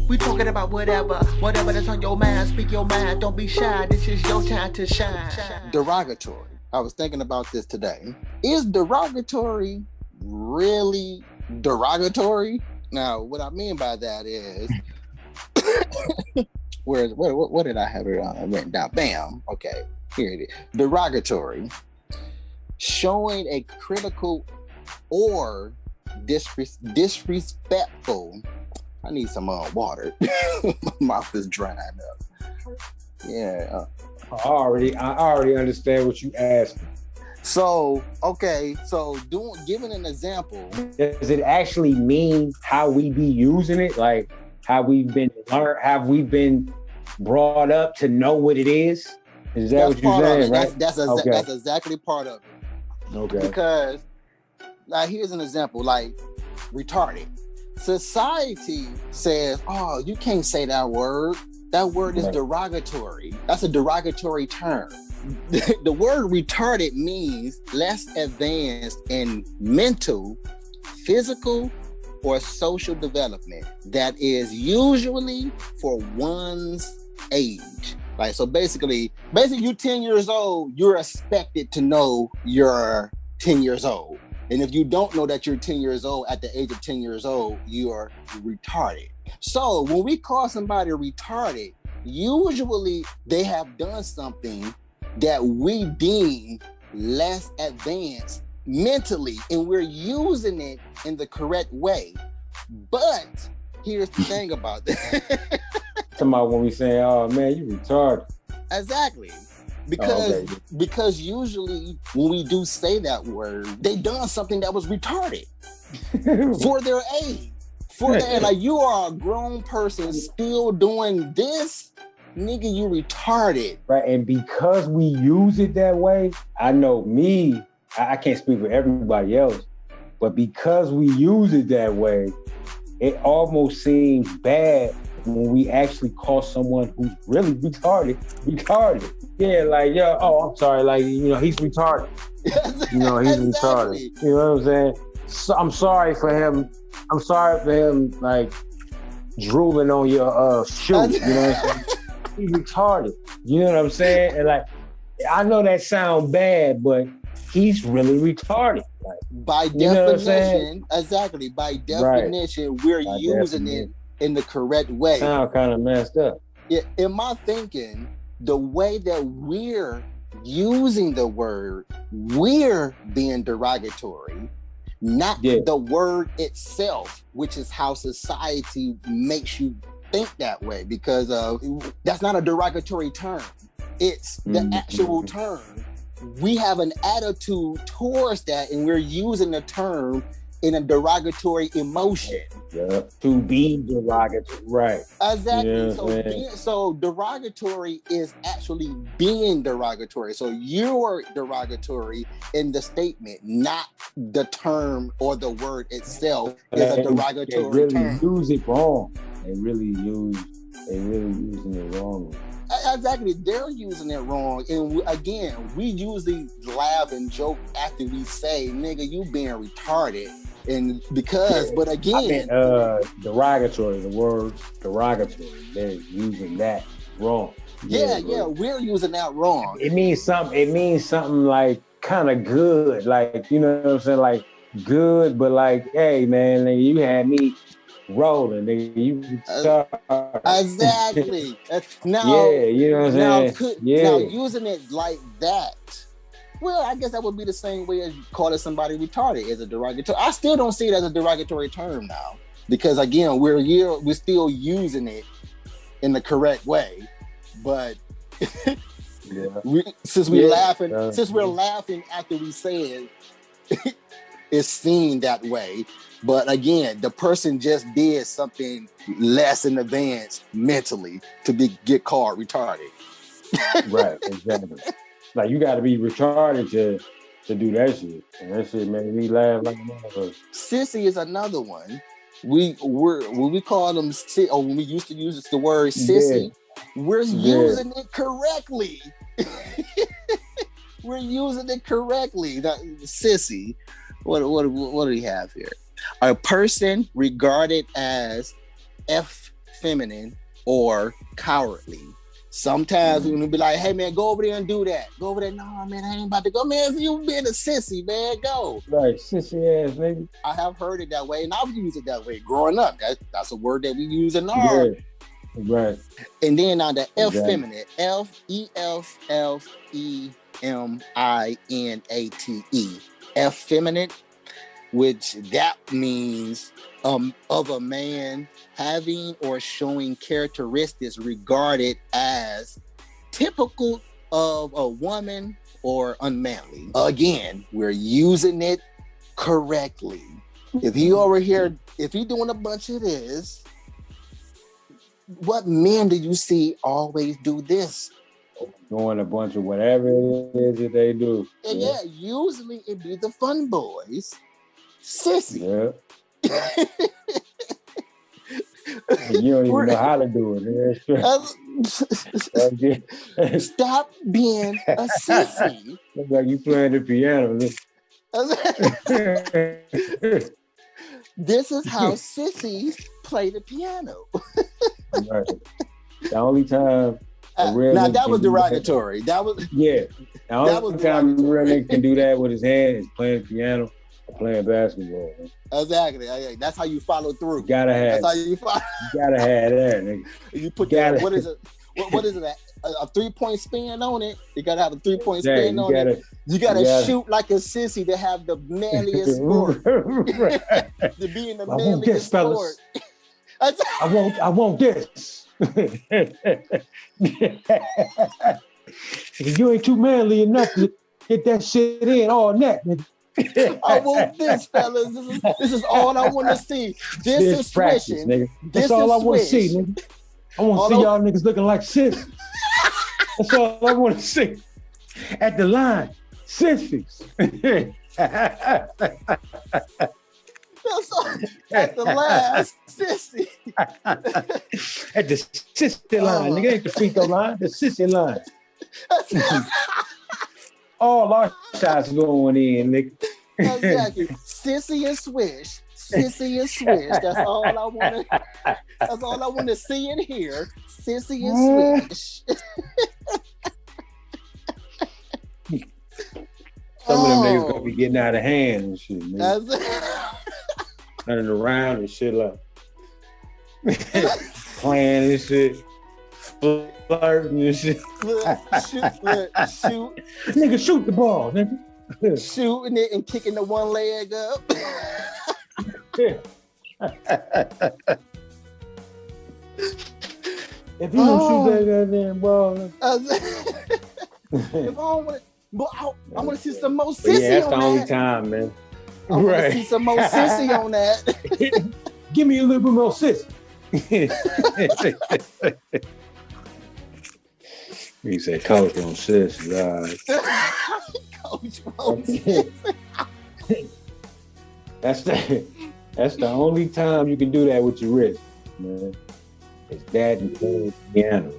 We talking about whatever that's on your mind. Speak your mind, don't be shy. This is your time to shine. Derogatory. I was thinking about this today. Is derogatory really derogatory? Now, what I mean by that is, what did I have it written down? Bam. Okay, here it is. Derogatory, showing a critical or disrespectful. I need some water. My mouth is drying up. Yeah. I already understand what you asked. So, okay. So, giving an example. Does it actually mean how we be using it? Like how we've been learned? Have we been brought up to know what it is? Is that what you're saying? Right? That's exactly part of it. Okay. Because, like, here's an example. Like, retarded. Society says, "Oh, you can't say that word. That word is derogatory. That's a derogatory term." The word retarded means less advanced in mental, physical, or social development that is usually for one's age. Like, so basically you 10 years old, you're expected to know you're 10 years old. And if you don't know that you're 10 years old at the age of 10 years old, you are retarded. So when we call somebody retarded, usually they have done something that we deem less advanced mentally, and we're using it in the correct way. But here's the thing about that. Talking about when we say, "Oh man, you retarded." Exactly. Because usually when we do say that word, they done something that was retarded for their age. Like, you are a grown person still doing this, nigga, you retarded. Right, and because we use it that way, I know me, I can't speak for everybody else, but because we use it that way, it almost seems bad when we actually call someone who's really retarded. Yeah, like, yo, oh, I'm sorry, like, he's retarded. He's retarded. You know what I'm saying? So, I'm sorry for him, like, drooling on your shoe. You know what I'm saying? He's retarded. You know what I'm saying? And, like, I know that sounds bad, but he's really retarded. Like, by definition, exactly. By definition, we're using it in the correct way. Sound kind of messed up. Yeah, in my thinking, the way that we're using the word, we're being derogatory, not the word itself, which is how society makes you think that way, because that's not a derogatory term. It's the actual term. We have an attitude towards that, and we're using the term in a derogatory emotion. Yeah. To be derogatory, right? Exactly. Yeah, so derogatory is actually being derogatory. So you're derogatory in the statement, not the term or the word itself is a derogatory term. They really use it wrong. They really using it wrong. Exactly, they're using it wrong, and we usually laugh and joke after we say, "Nigga, you being retarded," and but again, derogatory. The word derogatory, they're using that wrong. Yeah, we're using that wrong. It means something like kind of good, like, you know what I'm saying, like good, but like, hey man, like, you had me rolling, nigga. You exactly. Now, you know what I'm saying? Now, using it like that, well, I guess that would be the same way as calling somebody retarded as a derogatory. I still don't see it as a derogatory term now, because again, we're still using it in the correct way, but since we're laughing after we say it, it's seen that way. But again, the person just did something less in advance mentally to get called retarded. Right, exactly. Like, you got to be retarded to do that shit, and that shit made me laugh like a motherfucker. Sissy is another one. When we call them when we used to use the word sissy, we're using it correctly. We're using it correctly. That sissy. What do we have here? A person regarded as feminine or cowardly. Sometimes we'll be like, hey man, go over there and do that. Go over there. No, man, I ain't about to go. Man, you being a sissy, man, go. Right, sissy ass nigga. I have heard it that way, and I've used it that way growing up. That's a word that we use in our. Yeah. Right. And then on the F Exactly. feminine, F-E-F-F-E-M-I-N-A-T-E. F feminine, which that means of a man having or showing characteristics regarded as typical of a woman or unmanly. Again, we're using it correctly. If you over here, if you're doing a bunch of this, what men do you see always do this? Doing a bunch of whatever it is that they do. And yeah, usually it be the fun boys. Sissy. Yeah. You don't even know how to do it. Stop being a sissy. Looks like you playing the piano. This is how sissies play the piano. Right. The only time now that was derogatory. That was The only time a real nigga can do that with his hand is playing piano or playing basketball. Man. Exactly. That's how you follow through. You gotta have. That's how you follow. You gotta have that, nigga. You put that. What is it? What is it? A 3-point spin on it. You gotta have a 3-point spin on it. You gotta shoot like a sissy to have the manliest sport. To be in the manliest sport. I want this. You ain't too manly enough to get that shit in all net, nigga. I want this, fellas. This is all I want to see. This is practice, swishing. nigga. That's all I want to see, nigga. I want to see y'all niggas looking like shit. That's all I want to see. At the line, sissies. That's all. At the last, sissy. At the sissy line, nigga. Ain't the free throw line, the sissy line. All our shots going in, nigga. Exactly. Sissy and Swish. Sissy and Swish. That's all I want to. That's all I want to see and hear. Sissy and Swish. Some of them niggas gonna be getting out of hand and shit, man. Running around and shit like playing and shit, flirting and shit. Shoot. Nigga, shoot the ball, nigga. Shooting it and kicking the one leg up. If you don't shoot that goddamn ball, if I don't want to, I want to see some more sissy yeah, that's on the only that. time, man. I want to see some more sissy on that. Give me a little bit more sissy. You say coach on sis, right? Coach on sis. That's the only time you can do that with your wrist, man. It's that and playing piano.